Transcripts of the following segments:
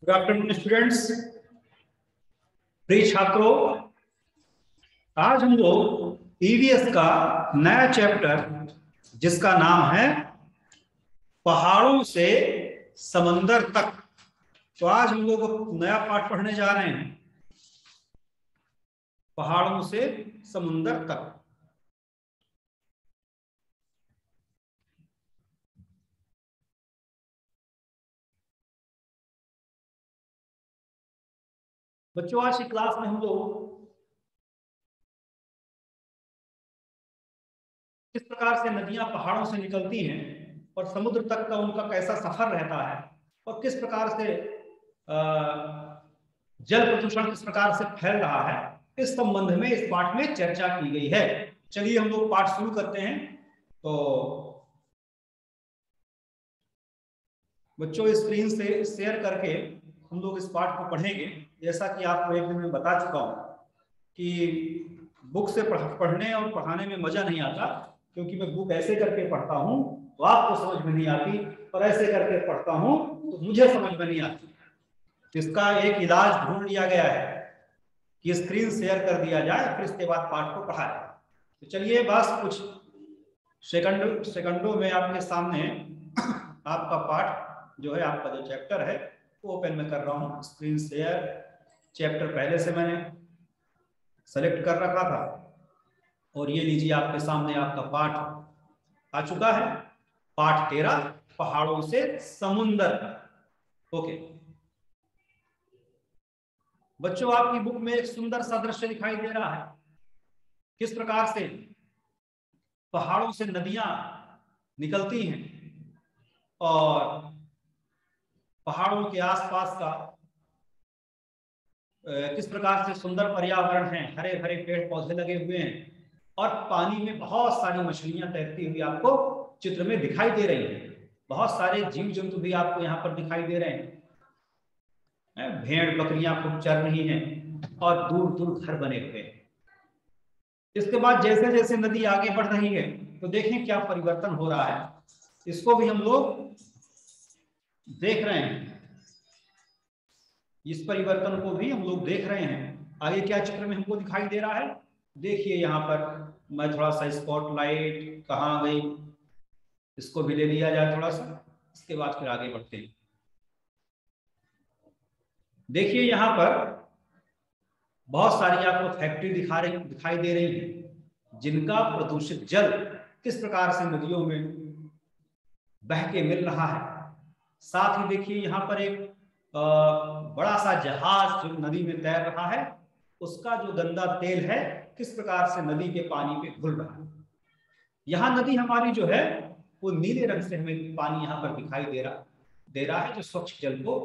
Good afternoon students, प्रिय छात्रों। आज हम लोग ईवीएस का नया चैप्टर जिसका नाम है पहाड़ों से समंदर तक, तो आज हम लोग नया पाठ पढ़ने जा रहे हैं, पहाड़ों से समुंदर तक। बच्चों, आज की क्लास में हम लोग किस प्रकार से नदियां पहाड़ों से निकलती हैं और समुद्र तक का उनका कैसा सफर रहता है और किस प्रकार से जल प्रदूषण किस प्रकार से फैल रहा है, इस संबंध में इस पाठ में चर्चा की गई है। चलिए हम लोग पाठ शुरू करते हैं। तो बच्चों, स्क्रीन से शेयर करके हम लोग इस पाठ को पढ़ेंगे। जैसा कि आपको एक दिन में बता चुका हूं कि बुक से पढ़ने और पढ़ाने में मजा नहीं आता, क्योंकि मैं बुक ऐसे करके पढ़ता हूं तो आपको समझ में नहीं आती, और ऐसे करके पढ़ता हूं तो मुझे समझ में नहीं आती। इसका एक इलाज ढूंढ लिया गया है कि स्क्रीन शेयर कर दिया जाए, फिर इसके बाद पाठ को पढ़ा जाए। तो चलिए, बस कुछ सेकंडों में आपके सामने आपका पाठ जो है, आपका जो चैप्टर है वो ओपन में कर रहा हूँ। स्क्रीन शेयर चैप्टर पहले से मैंने सेलेक्ट कर रखा था, और ये लीजिए आपके सामने आपका पाठ आ चुका है। पाठ 13, पहाड़ों से समुंदर। ओके बच्चों, आपकी बुक में एक सुंदर सा दृश्य दिखाई दे रहा है, किस प्रकार से पहाड़ों से नदियां निकलती हैं और पहाड़ों के आसपास का किस प्रकार से सुंदर पर्यावरण है, हरे भरे पेड़ पौधे लगे हुए हैं, और पानी में बहुत सारी मछलियां तैरती हुई आपको चित्र में दिखाई दे रही हैं। बहुत सारे जीव जंतु भी आपको यहाँ पर दिखाई दे रहे हैं। भेड़ बकरियां खूब चर रही हैं और दूर दूर घर बने हुए हैं। इसके बाद जैसे जैसे नदी आगे बढ़ रही है तो देखें क्या परिवर्तन हो रहा है, इसको भी हम लोग देख रहे हैं। इस परिवर्तन को भी हम लोग देख रहे हैं। आगे क्या चित्र में हमको दिखाई दे रहा है, देखिए यहाँ पर मैं थोड़ा सा स्पॉटलाइट कहाँ गई, इसको भी ले लिया जाए थोड़ा सा, इसके बाद फिर आगे बढ़ते हैं। देखिए यहाँ पर बहुत सारी आपको फैक्ट्री दिखाई दे रही है, जिनका प्रदूषित जल किस प्रकार से नदियों में बह के मिल रहा है। साथ ही देखिए यहाँ पर एक बड़ा सा जहाज जो नदी में तैर रहा है, उसका जो गंदा तेल है किस प्रकार से नदी के पानी पे घुल रहा है। यहाँ नदी हमारी जो है वो नीले रंग से हमें पानी यहाँ पर दिखाई दे रहा है, जो स्वच्छ जल को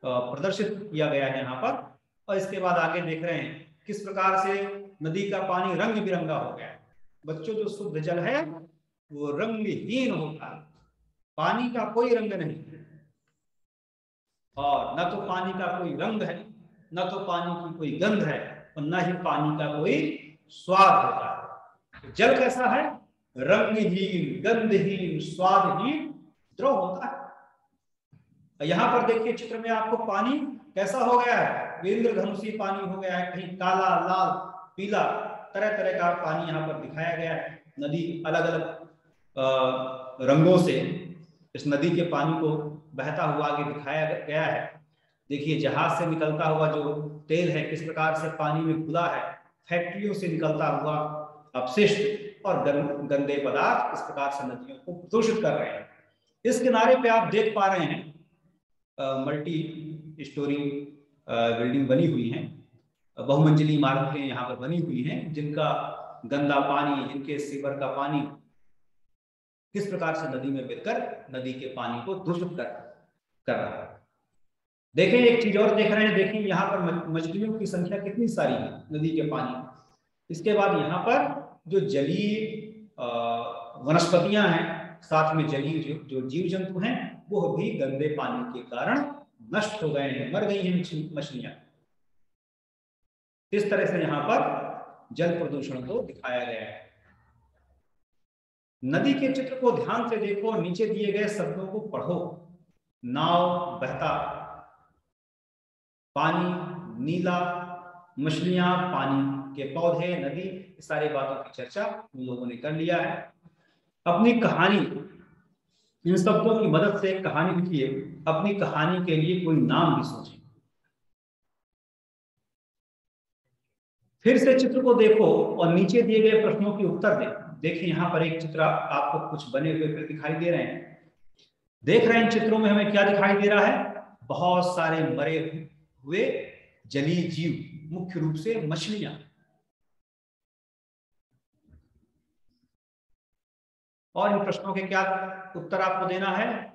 प्रदर्शित किया गया है यहाँ पर। और इसके बाद आगे देख रहे हैं किस प्रकार से नदी का पानी रंग बिरंगा हो गया है। बच्चों, जो शुद्ध जल है वो रंगहीन होता है, पानी का कोई रंग नहीं, और न तो पानी का कोई रंग है, न तो पानी की कोई गंध है, और न ही पानी का कोई स्वाद होता है। जल कैसा है? रंगहीन, गंधहीन, स्वादहीन, द्रव होता है। यहाँ पर देखिए चित्र में आपको पानी कैसा हो गया है, इंद्रधनुषी पानी हो गया है, कहीं काला, लाल, पीला, तरह तरह का पानी यहाँ पर दिखाया गया है। नदी अलग अलग रंगों से इस नदी के पानी को बहता हुआ आगे दिखाया गया है। देखिए जहाज से निकलता हुआ जो तेल है किस प्रकार से पानी में घुला है, फैक्ट्रियों से निकलता हुआ अपशिष्ट और गंदे पदार्थ इस प्रकार से नदियों को प्रदूषित कर रहे हैं। इस किनारे पे आप देख पा रहे हैं मल्टी स्टोरी बिल्डिंग बनी हुई हैं, बहुमंजिली इमारतें यहाँ पर बनी हुई हैं, जिनका गंदा पानी, जिनके सीवर का पानी किस प्रकार से नदी में मिलकर नदी के पानी को दूषित कर रहा है। देखें एक चीज और देख रहे हैं, देखिए यहाँ पर मछलियों की संख्या कितनी सारी है नदी के पानी में। इसके बाद यहाँ पर जो जलीय वनस्पतियां हैं, साथ में जलीय जो जीव जंतु हैं, वो भी गंदे पानी के कारण नष्ट हो गए हैं, मर गई हैं मछलियां। इस तरह से यहाँ पर जल प्रदूषण को दिखाया गया है। नदी के चित्र को ध्यान से देखो, नीचे दिए गए शब्दों को पढ़ो। नाव बहता पानी, नीला, मछलियां, पानी के पौधे, नदी, सारी बातों की चर्चा उन लोगों ने कर लिया है। अपनी कहानी, इन शब्दों की मदद से कहानी लिखिए। अपनी कहानी के लिए कोई नाम भी सोचिए। फिर से चित्र को देखो और नीचे दिए गए प्रश्नों के उत्तर दें। देखिए यहाँ पर एक चित्र आपको कुछ बने हुए फिर दिखाई दे रहे हैं। देख रहे हैं इन चित्रों में हमें क्या दिखाई दे रहा है? बहुत सारे मरे हुए जलीय जीव, मुख्य रूप से मछलियां। और इन प्रश्नों के क्या उत्तर आपको देना है?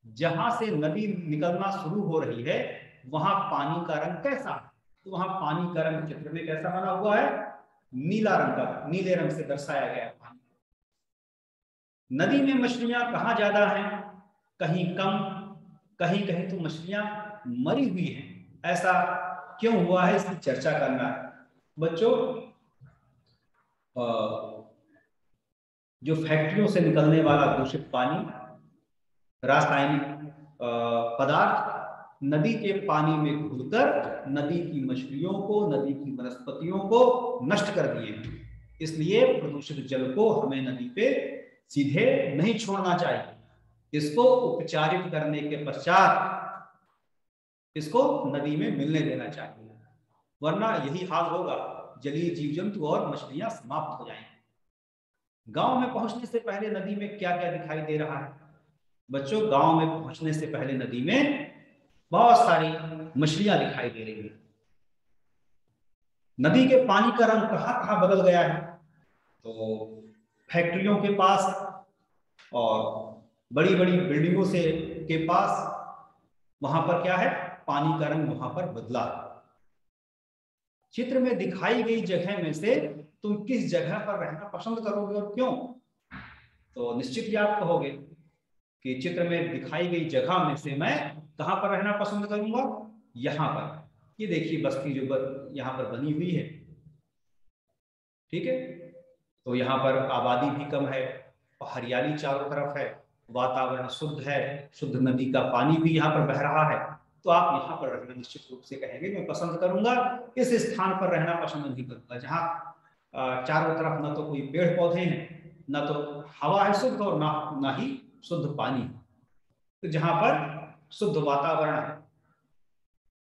जहां से नदी निकलना शुरू हो रही है वहां पानी का रंग कैसा है? तो वहां पानी का रंग चित्र में कैसा बना हुआ है? नीला रंग का, नीले रंग से दर्शाया गया है पानी। नदी में मछलियां कहाँ ज्यादा हैं? कहीं कम, कहीं कहीं तो मछलियां मरी हुई हैं। ऐसा क्यों हुआ है, इसकी चर्चा करना है। बच्चों, जो फैक्ट्रियों से निकलने वाला दूषित पानी, रासायनिक पदार्थ नदी के पानी में घुलकर नदी की मछलियों को, नदी की वनस्पतियों को नष्ट कर दिए। इसलिए प्रदूषित जल को हमें नदी पे सीधे नहीं छोड़ना चाहिए। इसको उपचारित करने के पश्चात इसको नदी में मिलने देना चाहिए, वरना यही हाल होगा, जलीय जीव जंतु और मछलियां समाप्त हो जाएंगी। गांव में पहुंचने से पहले नदी में क्या क्या दिखाई दे रहा है? बच्चों, गांव में पहुंचने से पहले नदी में बहुत सारी मछलियां दिखाई दे रही है। नदी के पानी का रंग कहां कहां बदल गया है? तो फैक्ट्रियों के पास और बड़ी बड़ी बिल्डिंगों से के पास, वहां पर क्या है? पानी का रंग वहां पर बदला। चित्र में दिखाई गई जगह में से तुम किस जगह पर रहना पसंद करोगे और क्यों? तो निश्चित ही आप कहोगे कि चित्र में दिखाई गई जगह में से मैं कहां पर रहना पसंद करूंगा? यहां पर। ये देखिए बस्ती जो यहां पर बनी हुई है, ठीक है, तो यहाँ पर आबादी भी कम है, हरियाली चारों तरफ है, वातावरण शुद्ध है, शुद्ध नदी का पानी भी यहाँ पर बह रहा है। तो आप यहाँ पर रहना निश्चित रूप से कहेंगे मैं पसंद करूंगा। इस स्थान पर रहना पसंद नहीं करूंगा जहाँ चारों तरफ न तो कोई पेड़ पौधे हैं, न तो हवा है शुद्ध, और ना ही शुद्ध पानी। तो जहाँ पर शुद्ध वातावरण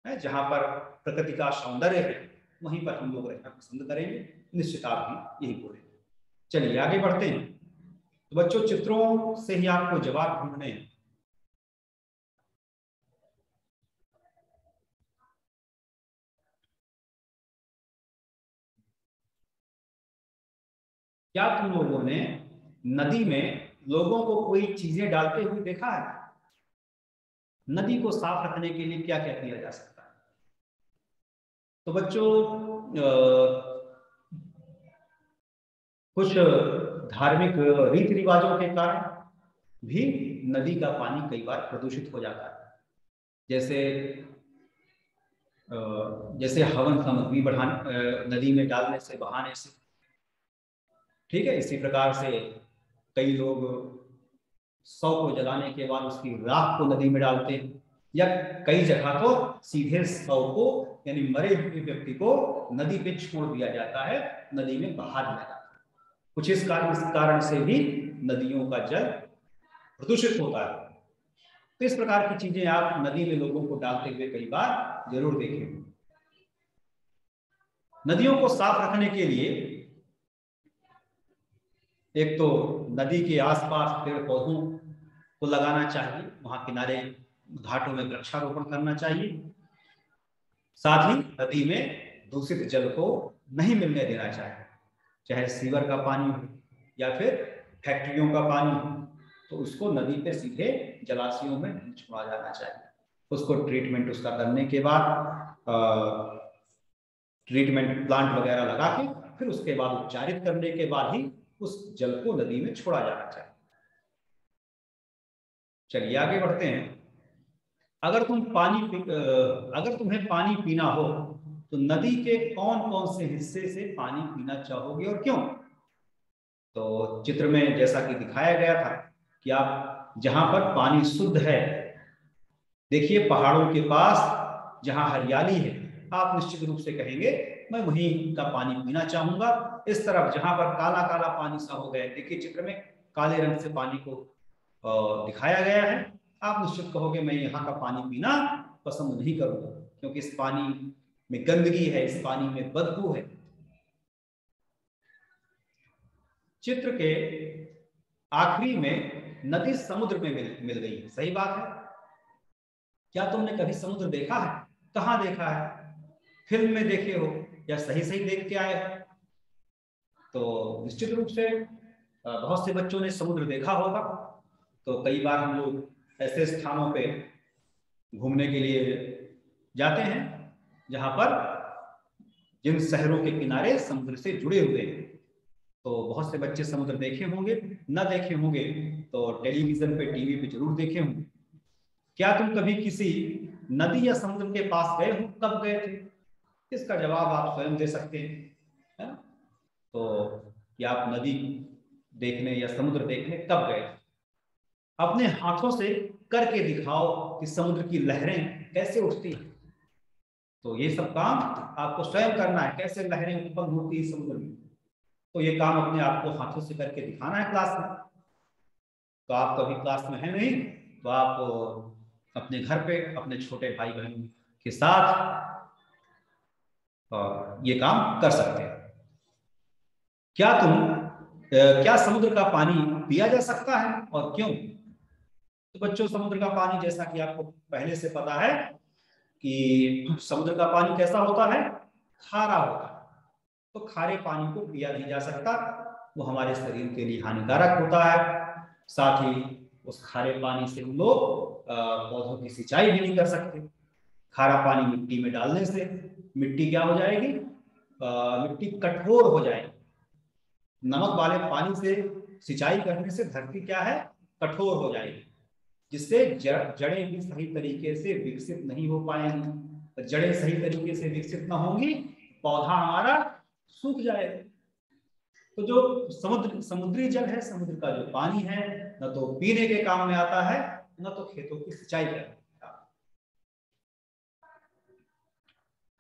है, जहाँ पर प्रकृति का सौंदर्य है, वहीं पर हम लोग रहना पसंद करेंगे। निश्चित आप भी यही बोलेंगे। चलिए आगे बढ़ते हैं। तो बच्चों, चित्रों से ही आपको जवाब ढूंढने हैं। क्या तुम लोगों ने नदी में लोगों को कोई चीजें डालते हुए देखा है? नदी को साफ रखने के लिए क्या क्या किया जा सकता है? तो बच्चों, कुछ धार्मिक रीति रिवाजों के कारण भी नदी का पानी कई बार प्रदूषित हो जाता है। जैसे हवन सामग्री बढ़ाने, नदी में डालने से, बहाने से, ठीक है। इसी प्रकार से कई लोग शव को जलाने के बाद उसकी राख को नदी में डालते हैं, या कई जगह तो सीधे शव को, यानी मरे हुए व्यक्ति को नदी पे छोड़ दिया जाता है, नदी में बहा दिया जाता है। कुछ इस कारण से भी नदियों का जल प्रदूषित होता है। तो इस प्रकार की चीजें आप नदी में लोगों को डालते हुए कई बार जरूर देखें। नदियों को साफ रखने के लिए एक तो नदी के आसपास पेड़ पौधों को लगाना चाहिए, वहां किनारे घाटों में वृक्षारोपण करना चाहिए। साथ ही नदी में दूषित जल को नहीं मिलने देना चाहिए, चाहे सीवर का पानी हो या फिर फैक्ट्रियों का पानी हो, तो उसको नदी पे सीधे जलाशयों में नहीं छोड़ा जाना चाहिए। उसको ट्रीटमेंट उसका करने के बाद ट्रीटमेंट प्लांट वगैरह लगा के फिर उसके बाद उपचारित करने के बाद ही उस जल को नदी में छोड़ा जाना चाहिए। चलिए आगे बढ़ते हैं। अगर तुम्हें पानी पीना हो तो नदी के कौन कौन से हिस्से से पानी पीना चाहोगे और क्यों? तो चित्र में जैसा कि दिखाया गया था कि आप जहां पर पानी शुद्ध है, देखिए पहाड़ों के पास जहां हरियाली है आप निश्चित रूप से कहेंगे मैं वहीं का पानी पीना चाहूंगा। इस तरफ जहां पर काला काला पानी सा हो गया, देखिए चित्र में काले रंग से पानी को दिखाया गया है, आप निश्चित कहोगे मैं यहाँ का पानी पीना पसंद नहीं करूंगा क्योंकि इस पानी में गंदगी है, इस पानी में बदबू है। चित्र के आखिरी में नदी समुद्र में मिल गई है, सही बात है। क्या तुमने कभी समुद्र देखा है? कहाँ देखा है? फिल्म में देखे हो या सही सही देख के आए हो? तो निश्चित रूप से बहुत से बच्चों ने समुद्र देखा होगा। तो कई बार हम लोग ऐसे स्थानों पे घूमने के लिए जाते हैं जहां पर जिन शहरों के किनारे समुद्र से जुड़े हुए हैं। तो बहुत से बच्चे समुद्र देखे होंगे, न देखे होंगे तो टेलीविजन पे, टीवी पे जरूर देखे होंगे। क्या तुम कभी किसी नदी या समुद्र के पास गए हो? कब गए थे? इसका जवाब आप स्वयं दे सकते हैं, है ना? तो क्या आप नदी देखने या समुद्र देखने कब गए? अपने हाथों से करके दिखाओ कि समुद्र की लहरें कैसे उठती हैं। तो ये सब काम आपको स्वयं करना है, कैसे लहरें उत्पन्न होती है समुद्र में। तो ये काम अपने आप को हाथों से करके दिखाना है क्लास में। तो आप कभी क्लास में है नहीं तो आप अपने घर पे अपने छोटे भाई बहन के साथ ये काम कर सकते हैं। क्या समुद्र का पानी पिया जा सकता है और क्यों? तो बच्चों, समुद्र का पानी जैसा कि आपको पहले से पता है कि समुद्र का पानी कैसा होता है? खारा होता है। तो खारे पानी को पिया नहीं जा सकता, वो हमारे शरीर के लिए हानिकारक होता है। साथ ही उस खारे पानी से हम लोग पौधों की सिंचाई भी नहीं कर सकते। खारा पानी मिट्टी में डालने से मिट्टी क्या हो जाएगी? मिट्टी कठोर हो जाएगी। नमक वाले पानी से सिंचाई करने से धरती क्या है? कठोर हो जाएगी, जिससे जड़ें भी सही तरीके से विकसित नहीं हो पाएंगी। जड़ें सही तरीके से विकसित ना होंगी, पौधा हमारा सूख जाएगा। तो जो समुद्री जल है, समुद्र का जो पानी है, न तो पीने के काम में आता है, न तो खेतों की सिंचाई करने में।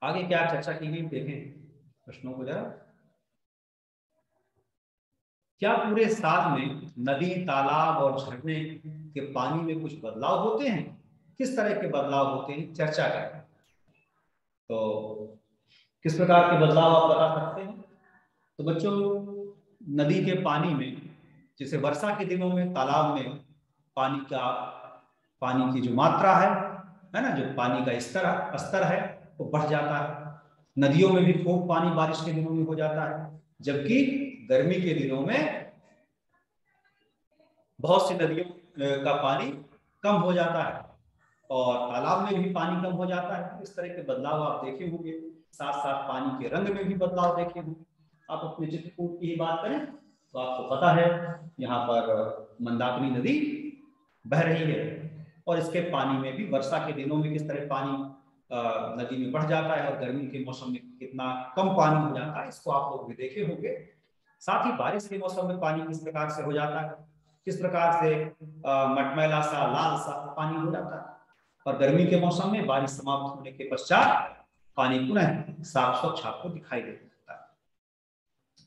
आगे क्या चर्चा की गई देखें प्रश्नों को जरा। क्या पूरे साल में नदी, तालाब और झरने के पानी में कुछ बदलाव होते हैं? किस तरह के बदलाव होते हैं, चर्चा करें। तो किस प्रकार के बदलाव आप बता सकते हैं? तो बच्चों, नदी के पानी में, जैसे वर्षा के दिनों में तालाब में पानी की जो मात्रा है ना, जो पानी का स्तर है वो बढ़ जाता है। नदियों में भी खूब पानी बारिश के दिनों में हो जाता है, जबकि गर्मी के दिनों में बहुत सी नदियों का पानी कम हो जाता है और तालाब में भी पानी कम हो जाता है। इस तरह के बदलाव आप देखे होंगे। साथ साथ पानी के रंग में भी बदलाव देखे होंगे। आप अपने चित्रकूट की ही बात करें तो आपको पता है यहाँ पर मंदाकिनी नदी बह रही है और इसके पानी में भी वर्षा के दिनों में किस तरह पानी नदी में बढ़ जाता है और गर्मी के मौसम में कितना कम पानी हो जाता है, इसको आप लोग भी देखे होंगे। साथ ही बारिश के मौसम में पानी किस प्रकार से हो जाता है, किस प्रकार से मटमैला सा, लाल सा पानी हो जाता है, और गर्मी के मौसम में बारिश समाप्त होने के पश्चात पानी पुनः साफ स्वच्छ आपको दिखाई देता है।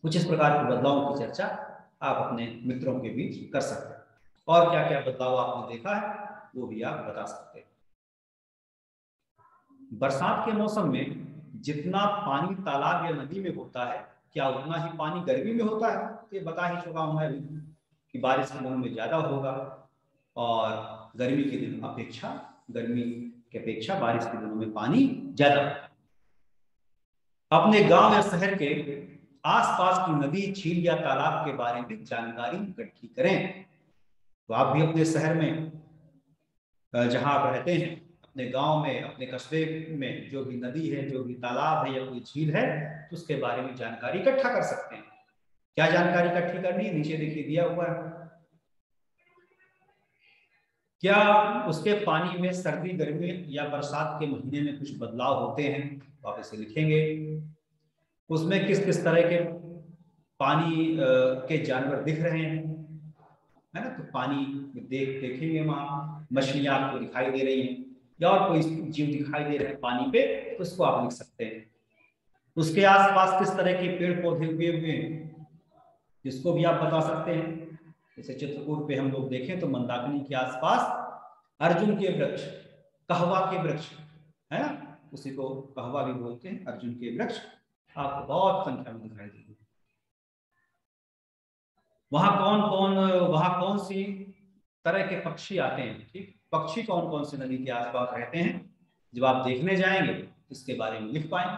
कुछ इस प्रकार के बदलावों की चर्चा आप अपने मित्रों के बीच कर सकते हैं। और क्या क्या बदलाव आपने देखा है वो भी आप बता सकते हैं। बरसात के मौसम में जितना पानी तालाब या नदी में होता है, क्या उतना ही पानी गर्मी में होता है? ये बता ही चुका हूं मैं कि बारिश के दिनों में ज्यादा होगा और गर्मी के अपेक्षा बारिश के दिनों में पानी ज्यादा होगा। अपने गांव या शहर के आसपास की नदी, झील या तालाब के बारे में जानकारी इकट्ठी करें। तो आप भी अपने शहर में जहां आप रहते हैं, अपने गांव में, अपने कस्बे में जो भी नदी है, जो भी तालाब है या कोई झील है, तो उसके बारे में जानकारी इकट्ठा कर सकते हैं। क्या जानकारी इकट्ठी करनी है? नीचे देखिए दिया हुआ है। क्या उसके पानी में सर्दी, गर्मी या बरसात के महीने में कुछ बदलाव होते हैं? तो आप इसे लिखेंगे। उसमें किस किस तरह के पानी के जानवर दिख रहे हैं, है ना? तो पानी देखेंगे, वहां मछलियां आपको दिखाई दे रही हैं या और कोई जीव दिखाई दे रहे हैं पानी पे तो उसको आप लिख सकते हैं। उसके आसपास किस तरह के पेड़ पौधे उगे हुए हैं जिसको भी आप बता सकते हैं। जैसे चित्रकूट पे हम लोग देखें तो मंदाकिनी के आसपास अर्जुन के वृक्ष, कहवा के वृक्ष है ना, उसी को कहवा भी बोलते हैं, अर्जुन के वृक्ष आपको बहुत संख्या में दिखाई देंगे। वहां कौन सी तरह के पक्षी आते हैं, ठीक, पक्षी कौन कौन से नदी के आसपास रहते हैं, जब आप देखने जाएंगे इसके बारे में लिख पाएंगे।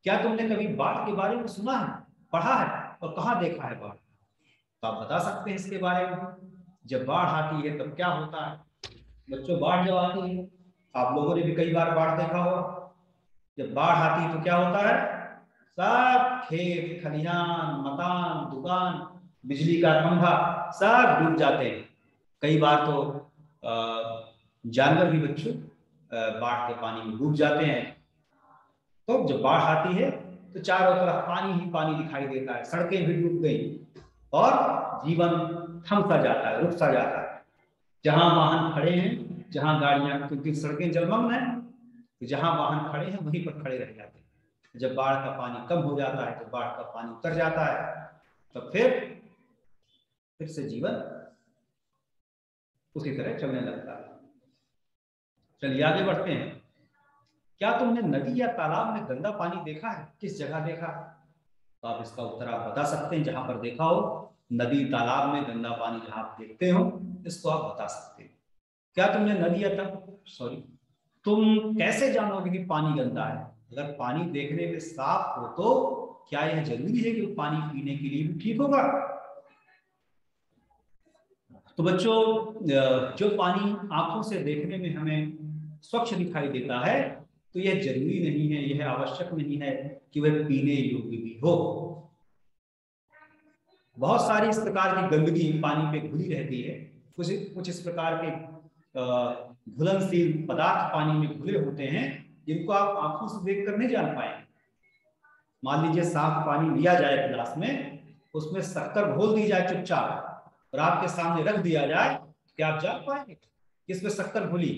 क्या तुमने कभी बाढ़ के बारे में सुना है, पढ़ा है और कहाँ देखा है बाढ़, तो आप बता सकते हैं इसके बारे में। जब बाढ़ आती है तब क्या होता है बच्चों, बाढ़ जब आती है आप लोगों ने भी कई बार बाढ़ देखा होगा। जब बाढ़ आती है तो क्या होता है, सब खेत खलिहान मकान दुकान बिजली का खंभा सब डूब जाते हैं। कई बार तो जानवर भी बच्चों बाढ़ के पानी में डूब जाते हैं। तो जब बाढ़ आती है तो चारों तरफ पानी ही पानी दिखाई देता है, सड़कें भी डूब गई और जीवन थम सा जाता है, रुक सा जाता है। जहां वाहन खड़े हैं, जहां गाड़ियां, क्योंकि सड़कें जलमग्न है तो जहां वाहन खड़े हैं वहीं पर खड़े रह जाते हैं। जब बाढ़ का पानी कम हो जाता है तो बाढ़ का पानी उतर जाता है, तो फिर से जीवन उसी तरह चलने लगता है। चलिए आगे बढ़ते हैं। क्या तुमने नदी या तालाब में गंदा पानी देखा है, किस जगह देखा है, तो आप इसका उत्तर आप बता सकते हैं। जहां पर देखा हो नदी तालाब में गंदा पानी जहां आप देखते हो इसको आप बता सकते हैं। क्या तुमने नदी या तुम कैसे जानोगे कि पानी गंदा है, अगर पानी देखने में साफ हो तो क्या यह जरूरी है कि पानी पीने के लिए भी ठीक होगा। तो बच्चों जो पानी आंखों से देखने में हमें स्वच्छ दिखाई देता है तो यह जरूरी नहीं है, यह आवश्यक नहीं है कि वह पीने योग्य भी हो। बहुत सारी इस प्रकार की गंदगी पानी पे घुली रहती है, कुछ इस प्रकार के घुलनशील पदार्थ पानी में घुले होते हैं जिनको आप आंखों से देखकर नहीं जान पाएंगे। मान लीजिए साफ पानी लिया जाए गिलास में, उसमें शक्कर घोल दी जाए चुपचाप और आपके सामने रख दिया जाए, क्या आप जान पाएंगे किसमें शक्कर घुली।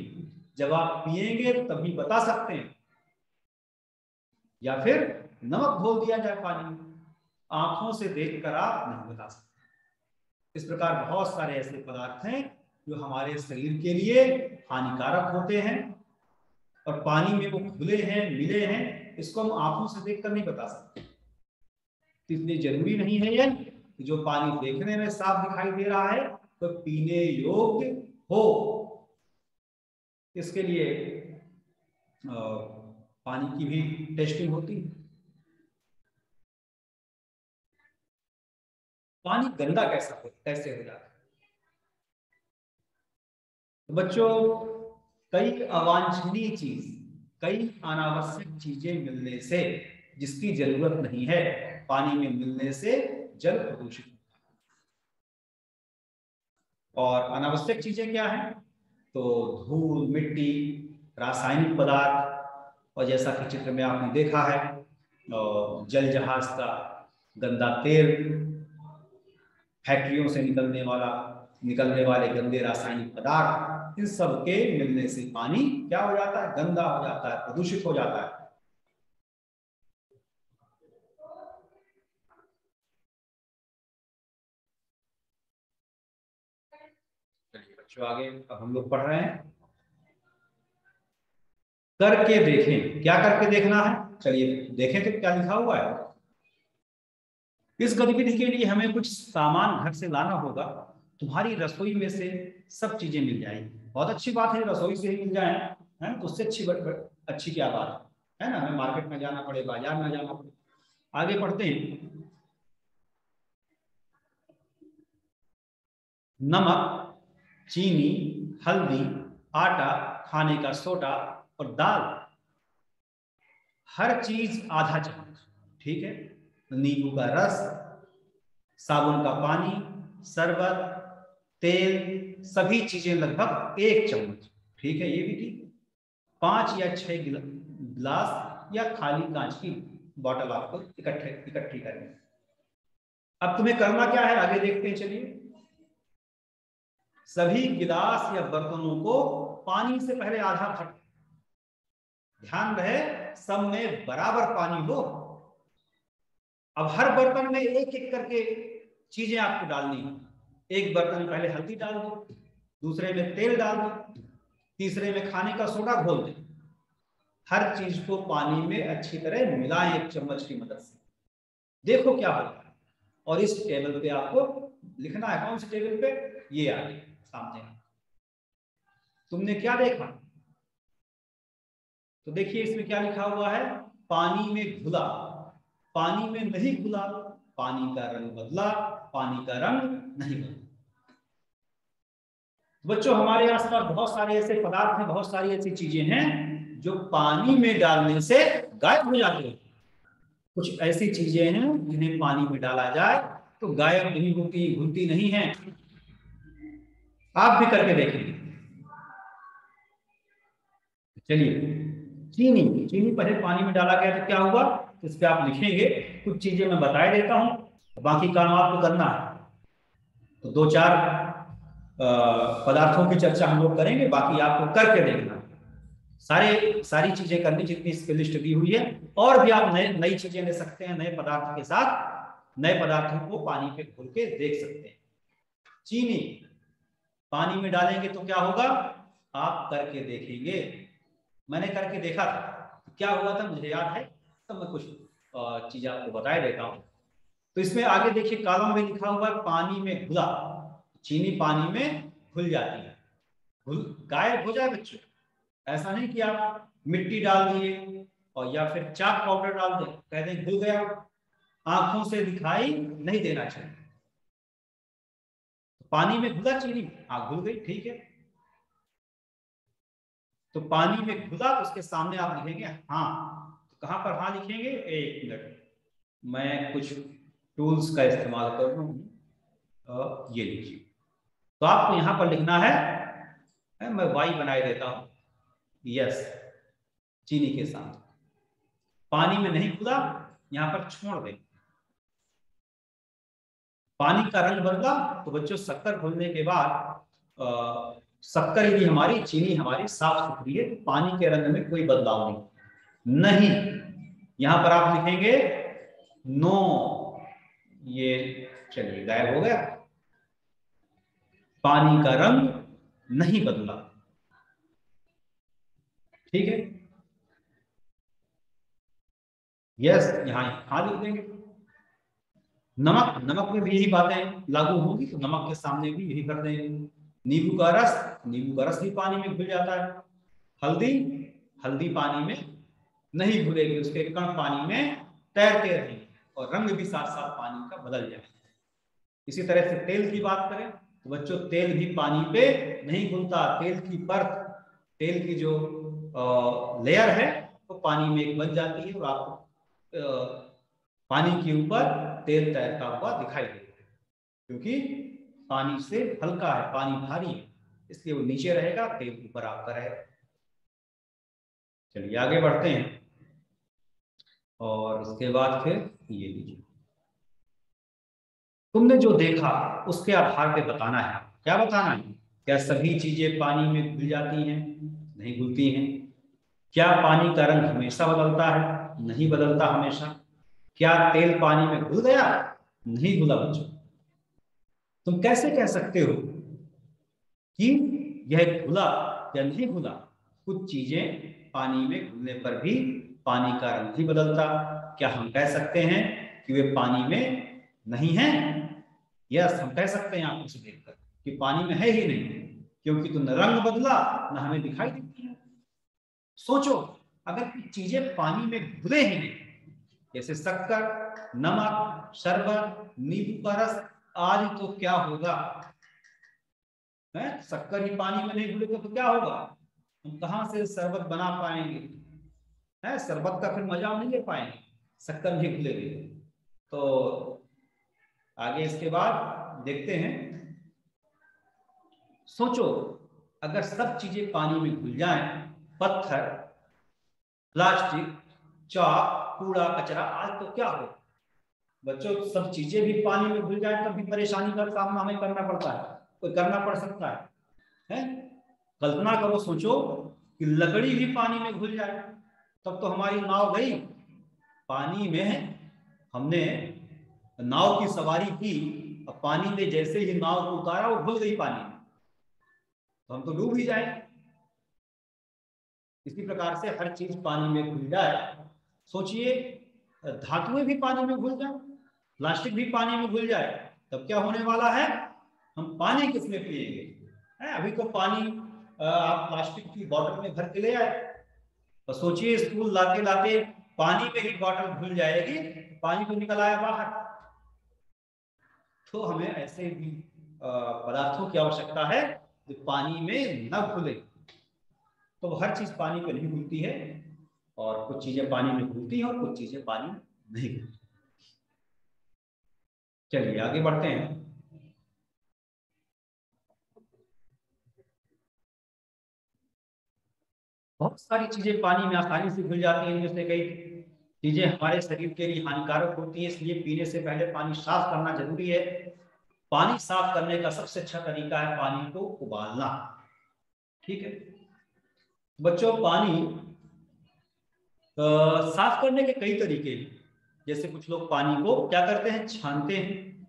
जब आप पिएंगे तभी बता सकते हैं, या फिर नमक घोल दिया जाए पानी में, आंखों से देखकर आप नहीं बता सकते। इस प्रकार बहुत सारे ऐसे पदार्थ हैं जो हमारे शरीर के लिए हानिकारक होते हैं और पानी में वो घुले हैं मिले हैं, इसको हम आंखों से देखकर नहीं बता सकते। इसलिए जरूरी नहीं है ये कि जो पानी देखने में साफ दिखाई दे रहा है तो पीने योग्य हो। इसके लिए पानी की भी टेस्टिंग होती है। पानी गंदा कैसे हो जाता है, तो बच्चों कई अवांछनीय चीज, कई अनावश्यक चीजें मिलने से, जिसकी जरूरत नहीं है, पानी में मिलने से जल प्रदूषित। और अनावश्यक चीजें क्या हैं, तो धूल मिट्टी रासायनिक पदार्थ, और जैसा कि चित्र में आपने देखा है जल जहाज का गंदा तेल, फैक्ट्रियों से निकलने वाले गंदे रासायनिक पदार्थ, इन सब के मिलने से पानी क्या हो जाता है, गंदा हो जाता है, प्रदूषित हो जाता है। चलिए बच्चों आगे अब हम लोग पढ़ रहे हैं। करके देखें, क्या करके देखना है, चलिए देखें तो क्या लिखा हुआ है। इस गतिविधि के लिए हमें कुछ सामान घर से लाना होगा। तुम्हारी रसोई में से सब चीजें मिल जाएंगी। बहुत अच्छी बात है, रसोई से ही मिल जाए, है उससे अच्छी क्या बात है ना, हमें मार्केट में जाना पड़े, बाजार में जाना पड़े। आगे पढ़ते हैं। नमक, चीनी, हल्दी, आटा, खाने का सोडा और दाल, हर चीज आधा चम्मच, ठीक है। नींबू का रस, साबुन का पानी, शरबत, तेल, सभी चीजें लगभग 1 चम्मच, ठीक है, ये भी ठीक। 5 या 6 गिलास या खाली कांच की बोतल आपको इकट्ठी करनी। अब तुम्हें करना क्या है, आगे देखते हैं। चलिए, सभी गिलास या बर्तनों को पानी से पहले आधा घट, ध्यान रहे सब में बराबर पानी हो। अब हर बर्तन में एक एक करके चीजें आपको डालनी है। एक बर्तन में पहले हल्दी डाल दो, दूसरे में तेल डाल दो, तीसरे में खाने का सोडा घोल दे। हर चीज को पानी में अच्छी तरह मिलाएं एक चम्मच की मदद से, देखो क्या होता है। और इस टेबल पे आपको लिखना है। कौन सी टेबल पे? ये आ गई सामने। तुमने क्या देखा? तो देखिए इसमें क्या लिखा हुआ है, पानी में घुला, पानी में नहीं घुला, पानी का रंग बदला, पानी का रंग नहीं बदला। बच्चों हमारे आसपास बहुत सारे ऐसे पदार्थ हैं, बहुत सारी ऐसी चीजें हैं जो पानी में डालने से गायब हो जाती हैं। कुछ ऐसी चीजें हैं जिन्हें पानी में डाला जाए तो गायब नहीं होती, घुलती नहीं है। आप भी करके देखेंगे। चलिए, चीनी, चीनी पहले पानी में डाला गया तो क्या हुआ, इस पे आप लिखेंगे। कुछ चीजें मैं बता देता हूं, बाकी काम आपको करना है। तो दो चार पदार्थों की चर्चा हम लोग करेंगे, बाकी आपको करके देखना। सारी चीजें करनी जितनी इस पे लिस्ट दी हुई है। और भी आप नई चीजें ले सकते हैं, नए पदार्थ के साथ नए पदार्थों को पानी पे घोल के देख सकते हैं। चीनी पानी में डालेंगे तो क्या होगा, आप करके देखेंगे। मैंने करके देखा था, क्या हुआ था मुझे याद है, तो मैं कुछ चीजें आपको बता देता हूं। तो इसमें आगे देखिए कॉलम में लिखा हुआ है पानी में घुला। चीनी पानी में घुल जाती है, घुल गायब हो जाए बच्चों। ऐसा नहीं कि आप मिट्टी डाल दिए और या फिर चाक पाउडर डाल दें, कह दें घुल गया, आंखों से दिखाई नहीं देना चाहिए। पानी में घुला चीनी, घुल गई, ठीक है। तो पानी में घुला तो उसके सामने आप लिखेंगे हाँ। तो कहां पर हाँ लिखेंगे, एक मिनट, मैं कुछ टूल्स का इस्तेमाल कर रहा हूं। ये लीजिए, तो आपको यहां पर लिखना है, मैं वाई बनाए देता हूं, यस, चीनी के साथ पानी में नहीं घुला, यहां पर छोड़ दें। पानी का रंग बदला तो बच्चों शक्कर घुलने के बाद शक्कर भी हमारी, चीनी हमारी साफ सुथरी है, तो पानी के रंग में कोई बदलाव नहीं। यहां पर आप लिखेंगे नो। ये चलिए गायब हो गया, पानी का रंग नहीं बदला, ठीक है। यस, यहां हाँ लिख देंगे। नमक, नमक में भी यही बातें लागू होंगी, तो नमक के सामने भी यही कर देंगे। नींबू का रस, नींबू का रस भी पानी में घुल जाता है। हल्दी, हल्दी पानी में नहीं घुलेगी, उसके कण पानी में तैरते रहेंगे और रंग भी साथ साथ पानी का बदल जाएगा। इसी तरह से तेल की बात करें तो बच्चों तेल भी पानी पे नहीं घुलता। तेल की परत, तेल की जो लेयर है वो पानी में एक बन जाती है और आपको पानी के ऊपर तेल तैरता हुआ दिखाई देता है, क्योंकि पानी से हल्का है, पानी भारी है, इसलिए वो नीचे रहेगा, तेल ऊपर आपका रहेगा। चलिए आगे बढ़ते हैं, और उसके बाद फिर ये लीजिए, तुमने जो देखा उसके आधार पे बताना है। क्या बताना है? क्या सभी चीजें पानी में घुल जाती हैं? नहीं घुलती हैं। क्या पानी का रंग हमेशा बदलता है? नहीं बदलता हमेशा। क्या तेल पानी में घुल गया? नहीं घुला बच्चों। तुम कैसे कह सकते हो कि यह घुला या नहीं घुला? कुछ चीजें पानी में घुलने पर भी पानी का रंग नहीं बदलता। क्या हम कह सकते हैं कि वे पानी में नहीं है? यस, हम कह सकते हैं आंखों से देखकर कि पानी में है ही नहीं, क्योंकि तो न रंग बदला न हमें दिखाई देती है। सोचो, अगर चीजें पानी में घुले ही नहीं, जैसे शक्कर, नमक, शरबत, नींबू का रस आदि, तो क्या होगा? शक्कर ही पानी में नहीं घुलेगा तो क्या होगा? हम कहां से शरबत बना पाएंगे? शरबत का फिर मजा नहीं ले पाएंगे, शक्कर नहीं घुलेगी। तो आगे इसके बाद देखते हैं। सोचो, अगर सब चीजें पानी में घुल जाएं, पत्थर, प्लास्टिक, चाक, कूड़ा कचरा, आज तो क्या हो बच्चों? सब चीजें भी पानी में घुल जाए तब भी परेशानी का सामना हमें करना पड़ता है, कोई करना पड़ सकता है? कल्पना करो, सोचो कि लकड़ी भी पानी में घुल जाए, तब तो हमारी नाव गई। पानी में हमने नाव की सवारी की, अब पानी में जैसे ही नाव को उतारा वो घुल गई पानी में, तो हम तो डूब ही जाए। इसी प्रकार से हर चीज पानी में घुल जाए। सोचिए धातुएं भी पानी में घुल जाए, प्लास्टिक भी पानी में घुल जाए, तब क्या होने वाला है? हम पानी किसमें पिएंगे? अभी तो पानी आप प्लास्टिक की बोतल में भर के ले आए, तो सोचिए स्कूल लाते लाते पानी में ही बोतल घुल जाएगी, पानी तो निकल आया बाहर। तो हमें ऐसे भी पदार्थों की आवश्यकता है जो पानी में न घुले। तो हर चीज पानी में नहीं घुलती है, और कुछ चीजें पानी में घुलती हैं और कुछ चीजें पानी में नहीं घुलती। चलिए आगे बढ़ते हैं। बहुत सारी चीजें पानी में आसानी से घुल जाती हैं, जिससे कई चीजें हमारे शरीर के लिए हानिकारक होती है, इसलिए पीने से पहले पानी साफ करना जरूरी है। पानी साफ करने का सबसे अच्छा तरीका है पानी को उबालना। ठीक है बच्चों, पानी साफ करने के कई तरीके हैं। जैसे कुछ लोग पानी को क्या करते हैं, छानते हैं,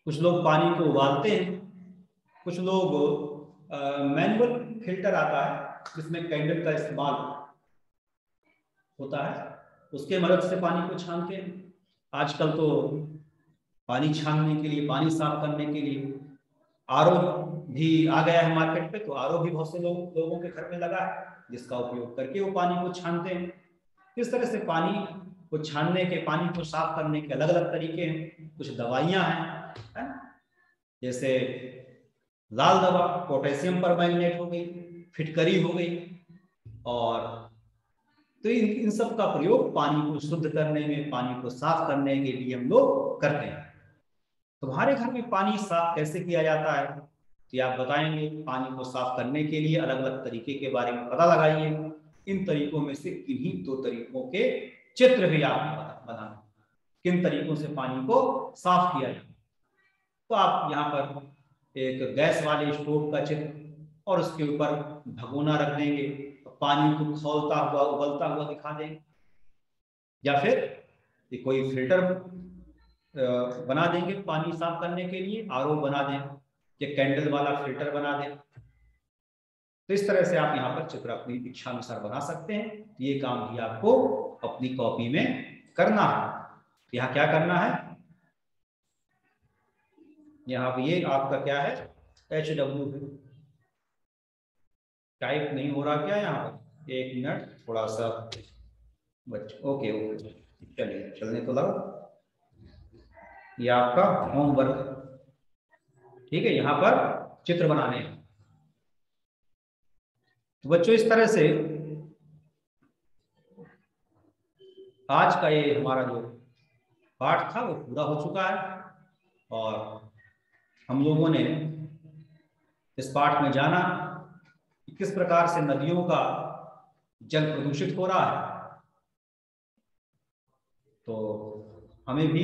कुछ लोग पानी को उबालते हैं, कुछ लोग मैनुअल फिल्टर आता है जिसमें कैंडल का इस्तेमाल होता है, उसके मदद से पानी को छानते हैं। आजकल तो पानी छानने के लिए, पानी साफ करने के लिए आरओ भी आ गया है मार्केट पे, तो आरओ भी बहुत से लोगों के घर में लगा है, जिसका उपयोग करके वो पानी को छानते हैं। इस तरह से पानी को छानने के, पानी को साफ करने के अलग अलग तरीके हैं। कुछ दवाइयां हैं, है? जैसे लाल दवा, पोटेशियम परमैंगनेट हो गई, फिटकरी हो गई, और तो इन सब का प्रयोग पानी को शुद्ध करने में, पानी को साफ करने के लिए हम लोग करते हैं। तुम्हारे घर में पानी साफ कैसे किया जाता है, तो आप बताएंगे। पानी को साफ करने के लिए अलग अलग तरीके के बारे में पता लगाइए। इन तरीकों में से किन्हीं 2 तरीकों के चित्र भी आप बनाना, किन तरीकों से पानी को साफ किया जाए। तो आप यहाँ पर एक गैस वाले स्टोव का चित्र, और उसके ऊपर भगोना रख देंगे, पानी को खौलता हुआ, उबलता हुआ दिखा देंगे। या फिर कोई फिल्टर बना देंगे पानी साफ करने के लिए, आरओ बना दें, या कैंडल वाला फिल्टर बना दें। तो इस तरह से आप यहाँ पर चित्र अपनी इच्छा अनुसार बना सकते हैं। ये काम भी आपको अपनी कॉपी में करना है। यहाँ क्या करना है, यहाँ पे ये आपका क्या है, HW टाइप नहीं हो रहा क्या यहाँ पर? 1 मिनट, थोड़ा सा ओके ओके, चलिए चलने तो लगा। ये आपका होमवर्क, ठीक है, यहाँ पर चित्र बनाने हैं। तो बच्चों इस तरह से आज का ये हमारा जो पाठ था वो पूरा हो चुका है, और हम लोगों ने इस पाठ में जाना कि किस प्रकार से नदियों का जल प्रदूषित हो रहा है। तो हमें भी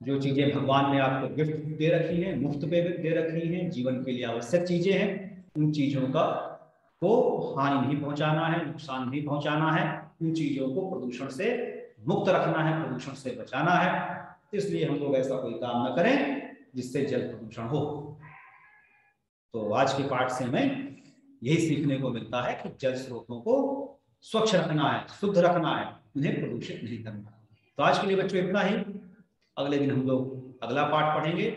जो चीजें भगवान ने आपको गिफ्ट दे रखी हैं, मुफ्त पे दे रखी हैं, जीवन के लिए आवश्यक चीजें हैं, उन चीजों का को हानि नहीं पहुंचाना है, नुकसान नहीं पहुंचाना है। उन चीजों को प्रदूषण से मुक्त रखना है, प्रदूषण से बचाना है। इसलिए हम लोग ऐसा कोई काम न करें जिससे जल प्रदूषण हो। तो आज के पाठ से हमें यही सीखने को मिलता है कि जल स्रोतों को स्वच्छ रखना है, शुद्ध रखना है, उन्हें प्रदूषित नहीं करना। तो आज के लिए बच्चों इतना ही। अगले दिन हम लोग अगला पाठ पढ़ेंगे।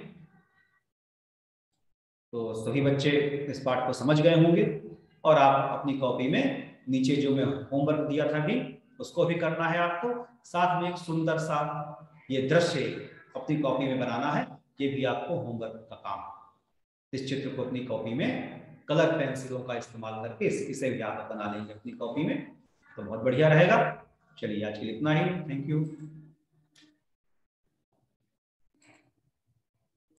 तो सभी बच्चे इस पाठ को समझ गए होंगे, और आप अपनी कॉपी में नीचे जो मैं होमवर्क दिया था भी उसको भी करना है आपको। साथ में एक सुंदर सा ये दृश्य अपनी कॉपी में बनाना है, ये भी आपको होमवर्क का काम। इस चित्र को अपनी कॉपी में कलर पेंसिलों का इस्तेमाल करके इसे भी आप बना लेंगे अपनी कॉपी में, तो बहुत बढ़िया रहेगा। चलिए आज के लिए इतना ही। Thank you.